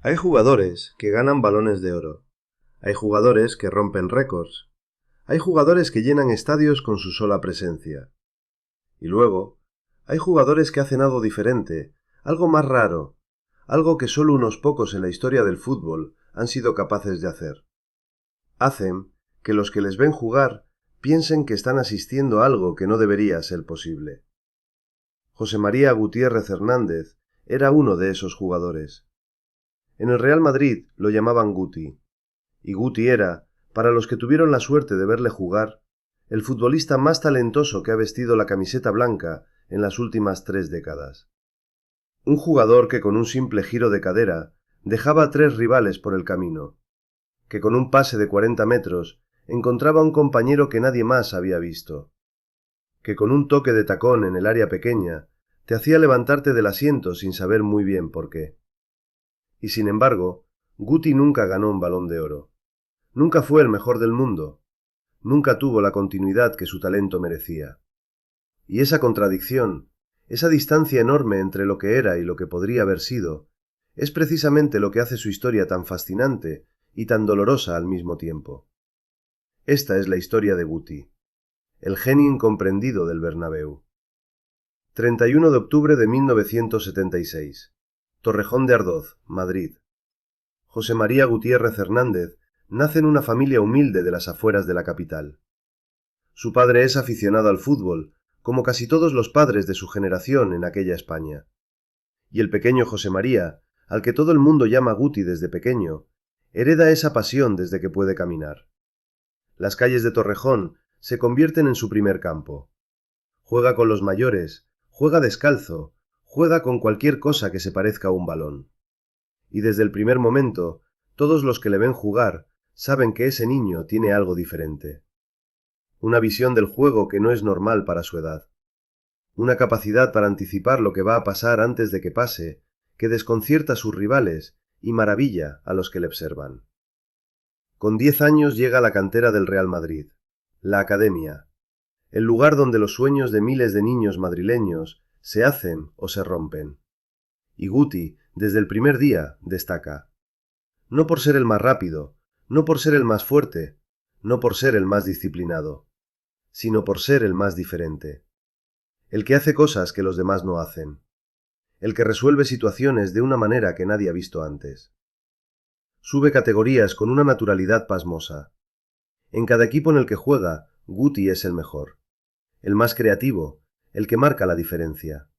Hay jugadores que ganan balones de oro. Hay jugadores que rompen récords. Hay jugadores que llenan estadios con su sola presencia. Y luego, hay jugadores que hacen algo diferente, algo más raro, algo que solo unos pocos en la historia del fútbol han sido capaces de hacer. Hacen que los que les ven jugar piensen que están asistiendo a algo que no debería ser posible. José María Gutiérrez Hernández era uno de esos jugadores. En el Real Madrid lo llamaban Guti, y Guti era, para los que tuvieron la suerte de verle jugar, el futbolista más talentoso que ha vestido la camiseta blanca en las últimas 3 décadas. Un jugador que con un simple giro de cadera dejaba a 3 rivales por el camino, que con un pase de 40 metros encontraba a un compañero que nadie más había visto, que con un toque de tacón en el área pequeña te hacía levantarte del asiento sin saber muy bien por qué. Y sin embargo, Guti nunca ganó un Balón de Oro. Nunca fue el mejor del mundo. Nunca tuvo la continuidad que su talento merecía. Y esa contradicción, esa distancia enorme entre lo que era y lo que podría haber sido, es precisamente lo que hace su historia tan fascinante y tan dolorosa al mismo tiempo. Esta es la historia de Guti, el genio incomprendido del Bernabéu. 31 de octubre de 1976. Torrejón de Ardoz, Madrid. José María Gutiérrez Hernández nace en una familia humilde de las afueras de la capital. Su padre es aficionado al fútbol, como casi todos los padres de su generación en aquella España. Y el pequeño José María, al que todo el mundo llama Guti desde pequeño, hereda esa pasión desde que puede caminar. Las calles de Torrejón se convierten en su primer campo. Juega con los mayores, juega descalzo, juega con cualquier cosa que se parezca a un balón. Y desde el primer momento, todos los que le ven jugar saben que ese niño tiene algo diferente. Una visión del juego que no es normal para su edad. Una capacidad para anticipar lo que va a pasar antes de que pase, que desconcierta a sus rivales y maravilla a los que le observan. Con 10 años llega a la cantera del Real Madrid, la Academia, el lugar donde los sueños de miles de niños madrileños se hacen o se rompen. Y Guti, desde el primer día, destaca. No por ser el más rápido, no por ser el más fuerte, no por ser el más disciplinado, sino por ser el más diferente. El que hace cosas que los demás no hacen. El que resuelve situaciones de una manera que nadie ha visto antes. Sube categorías con una naturalidad pasmosa. En cada equipo en el que juega, Guti es el mejor, el más creativo, el que marca la diferencia.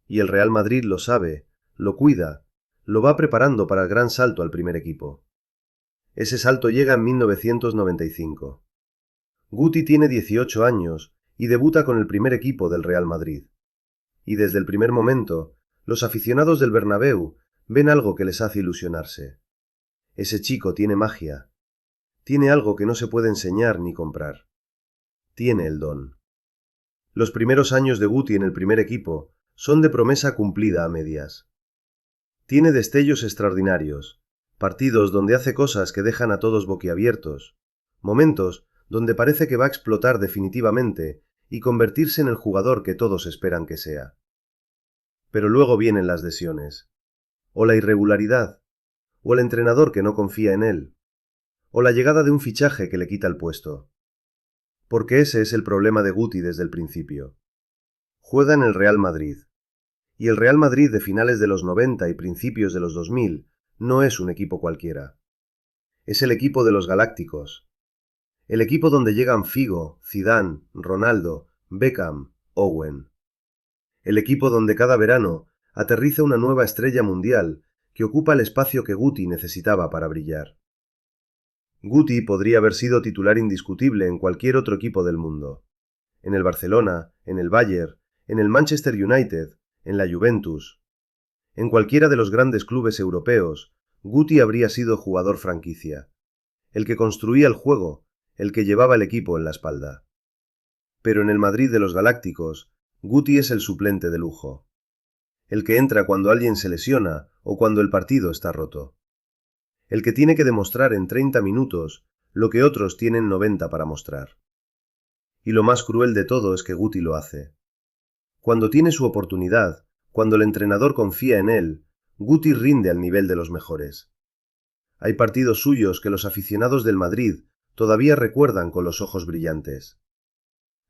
Y el Real Madrid lo sabe, lo cuida, lo va preparando para el gran salto al primer equipo. Ese salto llega en 1995. Guti tiene 18 años y debuta con el primer equipo del Real Madrid. Y desde el primer momento, los aficionados del Bernabéu ven algo que les hace ilusionarse. Ese chico tiene magia. Tiene algo que no se puede enseñar ni comprar. Tiene el don. Los primeros años de Guti en el primer equipo son de promesa cumplida a medias. Tiene destellos extraordinarios, partidos donde hace cosas que dejan a todos boquiabiertos, momentos donde parece que va a explotar definitivamente y convertirse en el jugador que todos esperan que sea. Pero luego vienen las lesiones, o la irregularidad, o el entrenador que no confía en él, o la llegada de un fichaje que le quita el puesto. Porque ese es el problema de Guti desde el principio. Juega en el Real Madrid. Y el Real Madrid de finales de los 90 y principios de los 2000 no es un equipo cualquiera. Es el equipo de los Galácticos. El equipo donde llegan Figo, Zidane, Ronaldo, Beckham, Owen. El equipo donde cada verano aterriza una nueva estrella mundial que ocupa el espacio que Guti necesitaba para brillar. Guti podría haber sido titular indiscutible en cualquier otro equipo del mundo. En el Barcelona, en el Bayern, en el Manchester United, en la Juventus. En cualquiera de los grandes clubes europeos, Guti habría sido jugador franquicia, el que construía el juego, el que llevaba el equipo en la espalda. Pero en el Madrid de los Galácticos, Guti es el suplente de lujo, el que entra cuando alguien se lesiona o cuando el partido está roto, el que tiene que demostrar en 30 minutos lo que otros tienen 90 para mostrar. Y lo más cruel de todo es que Guti lo hace. Cuando tiene su oportunidad, cuando el entrenador confía en él, Guti rinde al nivel de los mejores. Hay partidos suyos que los aficionados del Madrid todavía recuerdan con los ojos brillantes.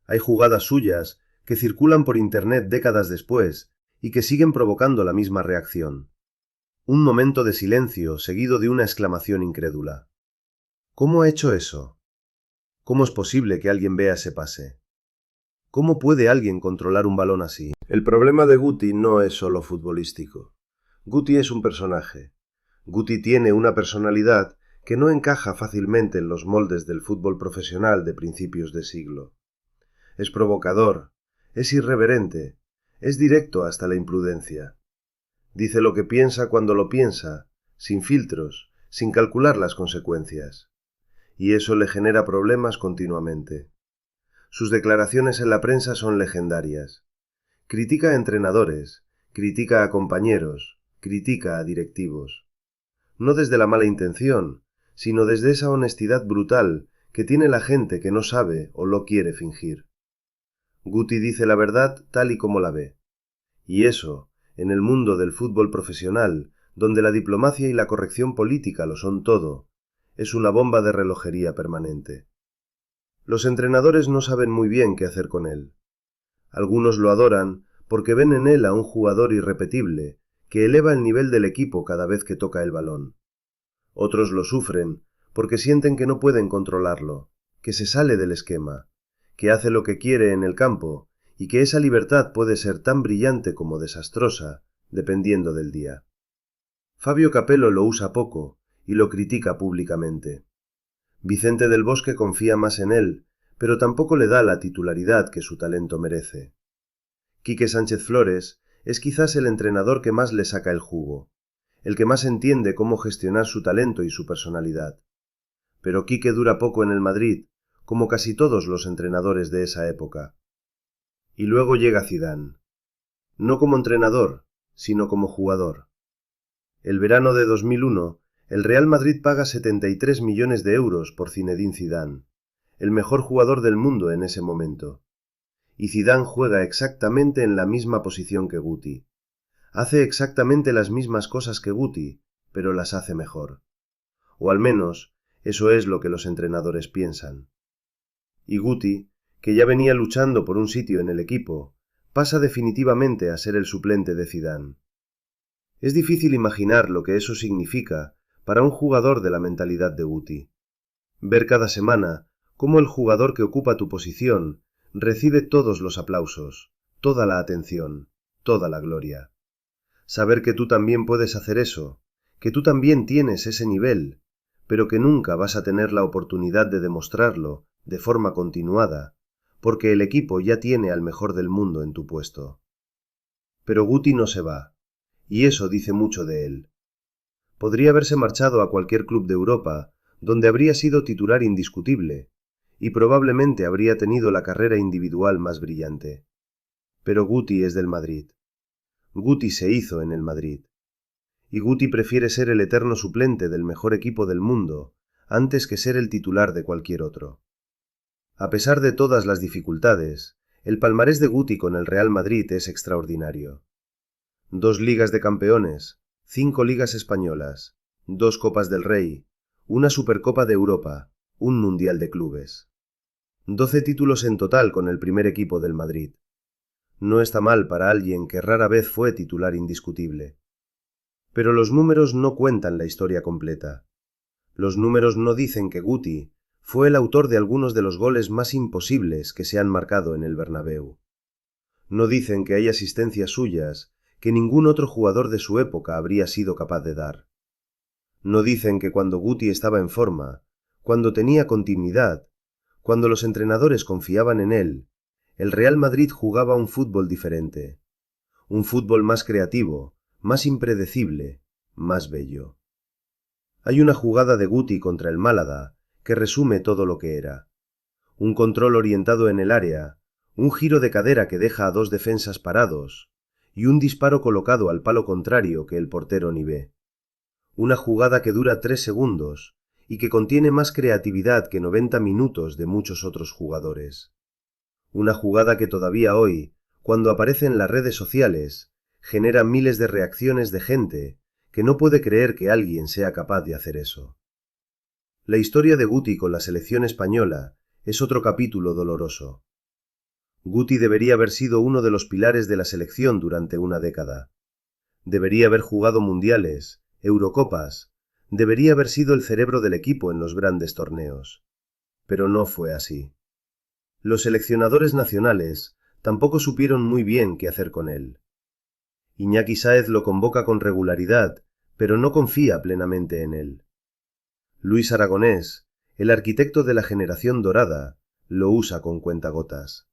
Hay jugadas suyas que circulan por internet décadas después y que siguen provocando la misma reacción. Un momento de silencio seguido de una exclamación incrédula. ¿Cómo ha hecho eso? ¿Cómo es posible que alguien vea ese pase? ¿Cómo puede alguien controlar un balón así? El problema de Guti no es solo futbolístico. Guti es un personaje. Guti tiene una personalidad que no encaja fácilmente en los moldes del fútbol profesional de principios de siglo. Es provocador, es irreverente, es directo hasta la imprudencia. Dice lo que piensa cuando lo piensa, sin filtros, sin calcular las consecuencias. Y eso le genera problemas continuamente. Sus declaraciones en la prensa son legendarias. Critica a entrenadores, critica a compañeros, critica a directivos. No desde la mala intención, sino desde esa honestidad brutal que tiene la gente que no sabe o lo quiere fingir. Guti dice la verdad tal y como la ve. Y eso, en el mundo del fútbol profesional, donde la diplomacia y la corrección política lo son todo, es una bomba de relojería permanente. Los entrenadores no saben muy bien qué hacer con él. Algunos lo adoran porque ven en él a un jugador irrepetible, que eleva el nivel del equipo cada vez que toca el balón. Otros lo sufren porque sienten que no pueden controlarlo, que se sale del esquema, que hace lo que quiere en el campo y que esa libertad puede ser tan brillante como desastrosa, dependiendo del día. Fabio Capello lo usa poco y lo critica públicamente. Vicente del Bosque confía más en él, pero tampoco le da la titularidad que su talento merece. Quique Sánchez Flores es quizás el entrenador que más le saca el jugo, el que más entiende cómo gestionar su talento y su personalidad. Pero Quique dura poco en el Madrid, como casi todos los entrenadores de esa época. Y luego llega Zidane. No como entrenador, sino como jugador. El verano de 2001, el Real Madrid paga 73 millones de euros por Zinedine Zidane, el mejor jugador del mundo en ese momento. Y Zidane juega exactamente en la misma posición que Guti. Hace exactamente las mismas cosas que Guti, pero las hace mejor. O al menos, eso es lo que los entrenadores piensan. Y Guti, que ya venía luchando por un sitio en el equipo, pasa definitivamente a ser el suplente de Zidane. Es difícil imaginar lo que eso significa para un jugador de la mentalidad de Guti. Ver cada semana cómo el jugador que ocupa tu posición recibe todos los aplausos, toda la atención, toda la gloria. Saber que tú también puedes hacer eso, que tú también tienes ese nivel, pero que nunca vas a tener la oportunidad de demostrarlo de forma continuada, porque el equipo ya tiene al mejor del mundo en tu puesto. Pero Guti no se va, y eso dice mucho de él. Podría haberse marchado a cualquier club de Europa, donde habría sido titular indiscutible, y probablemente habría tenido la carrera individual más brillante. Pero Guti es del Madrid. Guti se hizo en el Madrid. Y Guti prefiere ser el eterno suplente del mejor equipo del mundo, antes que ser el titular de cualquier otro. A pesar de todas las dificultades, el palmarés de Guti con el Real Madrid es extraordinario. 2 Ligas de Campeones, 5 Ligas Españolas, 2 Copas del Rey, una Supercopa de Europa, un Mundial de Clubes. 12 títulos en total con el primer equipo del Madrid. No está mal para alguien que rara vez fue titular indiscutible. Pero los números no cuentan la historia completa. Los números no dicen que Guti fue el autor de algunos de los goles más imposibles que se han marcado en el Bernabéu. No dicen que hay asistencias suyas que ningún otro jugador de su época habría sido capaz de dar. No dicen que cuando Guti estaba en forma, cuando tenía continuidad, cuando los entrenadores confiaban en él, el Real Madrid jugaba un fútbol diferente, un fútbol más creativo, más impredecible, más bello. Hay una jugada de Guti contra el Málaga que resume todo lo que era. Un control orientado en el área, un giro de cadera que deja a 2 defensas parados y un disparo colocado al palo contrario que el portero ni ve. Una jugada que dura 3 segundos y que contiene más creatividad que 90 minutos de muchos otros jugadores. Una jugada que todavía hoy, cuando aparece en las redes sociales, genera miles de reacciones de gente que no puede creer que alguien sea capaz de hacer eso. La historia de Guti con la selección española es otro capítulo doloroso. Guti debería haber sido uno de los pilares de la selección durante una década. Debería haber jugado mundiales, Eurocopas, debería haber sido el cerebro del equipo en los grandes torneos. Pero no fue así. Los seleccionadores nacionales tampoco supieron muy bien qué hacer con él. Iñaki Sáez lo convoca con regularidad, pero no confía plenamente en él. Luis Aragonés, el arquitecto de la generación dorada, lo usa con cuentagotas.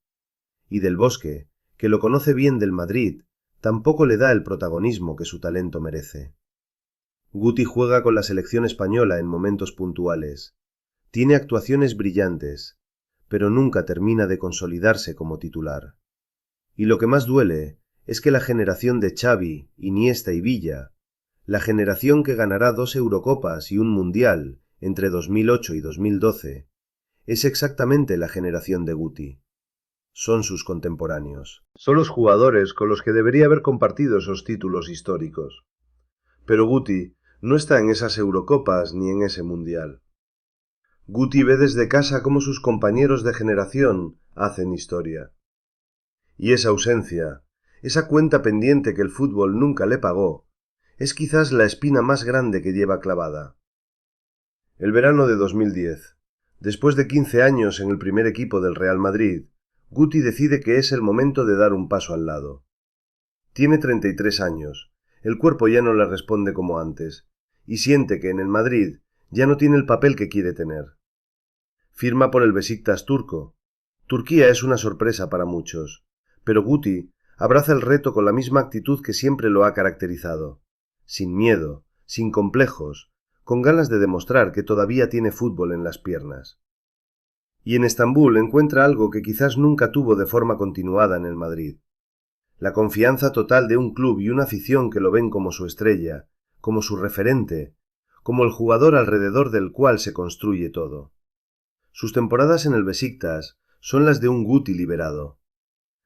Y Del Bosque, que lo conoce bien del Madrid, tampoco le da el protagonismo que su talento merece. Guti juega con la selección española en momentos puntuales. Tiene actuaciones brillantes, pero nunca termina de consolidarse como titular. Y lo que más duele es que la generación de Xavi, Iniesta y Villa, la generación que ganará 2 Eurocopas y un Mundial entre 2008 y 2012, es exactamente la generación de Guti. Son sus contemporáneos. Son los jugadores con los que debería haber compartido esos títulos históricos. Pero Guti no está en esas Eurocopas ni en ese Mundial. Guti ve desde casa cómo sus compañeros de generación hacen historia. Y esa ausencia, esa cuenta pendiente que el fútbol nunca le pagó, es quizás la espina más grande que lleva clavada. El verano de 2010, después de 15 años en el primer equipo del Real Madrid, Guti decide que es el momento de dar un paso al lado. Tiene 33 años, el cuerpo ya no le responde como antes, y siente que en el Madrid ya no tiene el papel que quiere tener. Firma por el Beşiktaş turco. Turquía es una sorpresa para muchos, pero Guti abraza el reto con la misma actitud que siempre lo ha caracterizado, sin miedo, sin complejos, con ganas de demostrar que todavía tiene fútbol en las piernas. Y en Estambul encuentra algo que quizás nunca tuvo de forma continuada en el Madrid. La confianza total de un club y una afición que lo ven como su estrella, como su referente, como el jugador alrededor del cual se construye todo. Sus temporadas en el Beşiktaş son las de un Guti liberado.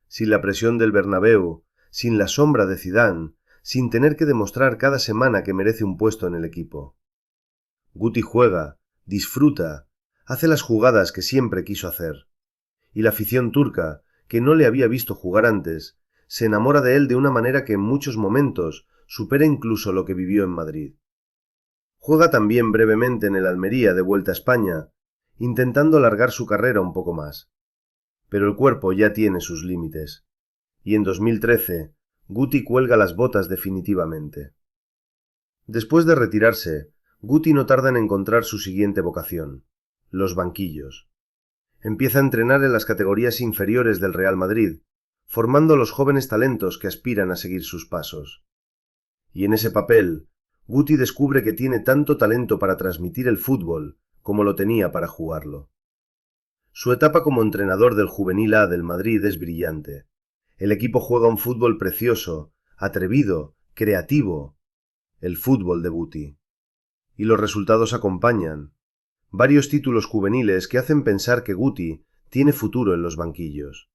Sin la presión del Bernabéu, sin la sombra de Zidane, sin tener que demostrar cada semana que merece un puesto en el equipo. Guti juega, disfruta, hace las jugadas que siempre quiso hacer. Y la afición turca, que no le había visto jugar antes, se enamora de él de una manera que en muchos momentos supera incluso lo que vivió en Madrid. Juega también brevemente en el Almería de vuelta a España, intentando alargar su carrera un poco más. Pero el cuerpo ya tiene sus límites. Y en 2013, Guti cuelga las botas definitivamente. Después de retirarse, Guti no tarda en encontrar su siguiente vocación, los banquillos. Empieza a entrenar en las categorías inferiores del Real Madrid, formando los jóvenes talentos que aspiran a seguir sus pasos. Y en ese papel, Guti descubre que tiene tanto talento para transmitir el fútbol como lo tenía para jugarlo. Su etapa como entrenador del Juvenil A del Madrid es brillante. El equipo juega un fútbol precioso, atrevido, creativo, el fútbol de Guti. Y los resultados acompañan. Varios títulos juveniles que hacen pensar que Guti tiene futuro en los banquillos.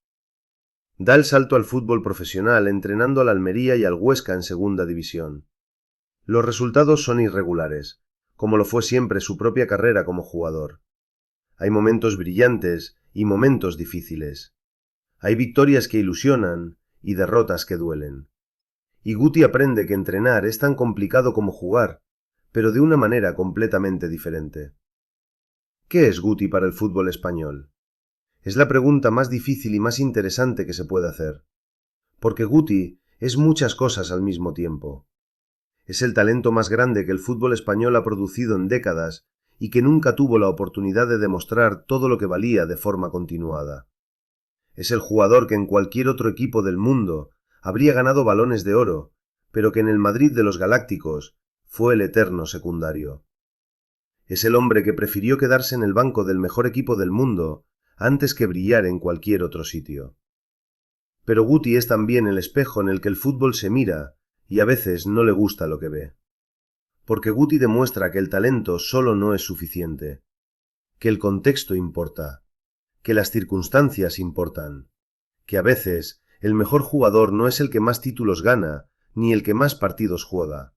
Da el salto al fútbol profesional entrenando al Almería y al Huesca en segunda división. Los resultados son irregulares, como lo fue siempre su propia carrera como jugador. Hay momentos brillantes y momentos difíciles. Hay victorias que ilusionan y derrotas que duelen. Y Guti aprende que entrenar es tan complicado como jugar, pero de una manera completamente diferente. ¿Qué es Guti para el fútbol español? Es la pregunta más difícil y más interesante que se puede hacer. Porque Guti es muchas cosas al mismo tiempo. Es el talento más grande que el fútbol español ha producido en décadas y que nunca tuvo la oportunidad de demostrar todo lo que valía de forma continuada. Es el jugador que en cualquier otro equipo del mundo habría ganado balones de oro, pero que en el Madrid de los Galácticos fue el eterno secundario. Es el hombre que prefirió quedarse en el banco del mejor equipo del mundo antes que brillar en cualquier otro sitio. Pero Guti es también el espejo en el que el fútbol se mira y a veces no le gusta lo que ve. Porque Guti demuestra que el talento solo no es suficiente, que el contexto importa, que las circunstancias importan, que a veces el mejor jugador no es el que más títulos gana, ni el que más partidos juega,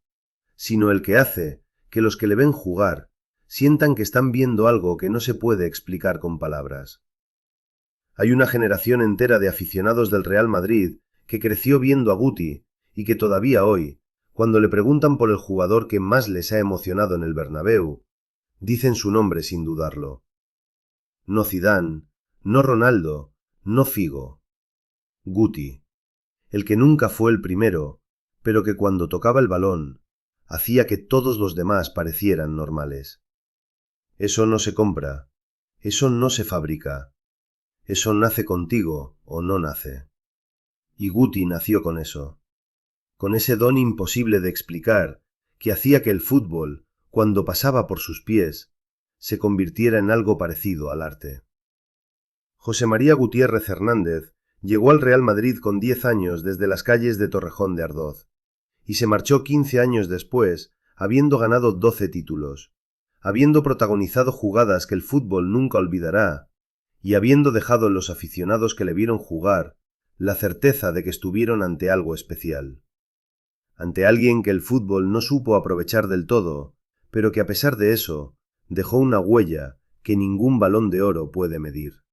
sino el que hace que los que le ven jugar sientan que están viendo algo que no se puede explicar con palabras. Hay una generación entera de aficionados del Real Madrid que creció viendo a Guti y que todavía hoy, cuando le preguntan por el jugador que más les ha emocionado en el Bernabéu, dicen su nombre sin dudarlo. No Zidane, no Ronaldo, no Figo. Guti, el que nunca fue el primero, pero que cuando tocaba el balón, hacía que todos los demás parecieran normales. Eso no se compra, eso no se fabrica, eso nace contigo o no nace. Y Guti nació con eso, con ese don imposible de explicar que hacía que el fútbol, cuando pasaba por sus pies, se convirtiera en algo parecido al arte. José María Gutiérrez Hernández llegó al Real Madrid con 10 años desde las calles de Torrejón de Ardoz, y se marchó 15 años después, habiendo ganado 12 títulos, habiendo protagonizado jugadas que el fútbol nunca olvidará, y habiendo dejado en los aficionados que le vieron jugar la certeza de que estuvieron ante algo especial. Ante alguien que el fútbol no supo aprovechar del todo, pero que a pesar de eso, dejó una huella que ningún Balón de Oro puede medir.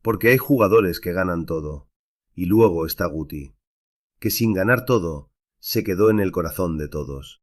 Porque hay jugadores que ganan todo, y luego está Guti, que sin ganar todo, se quedó en el corazón de todos.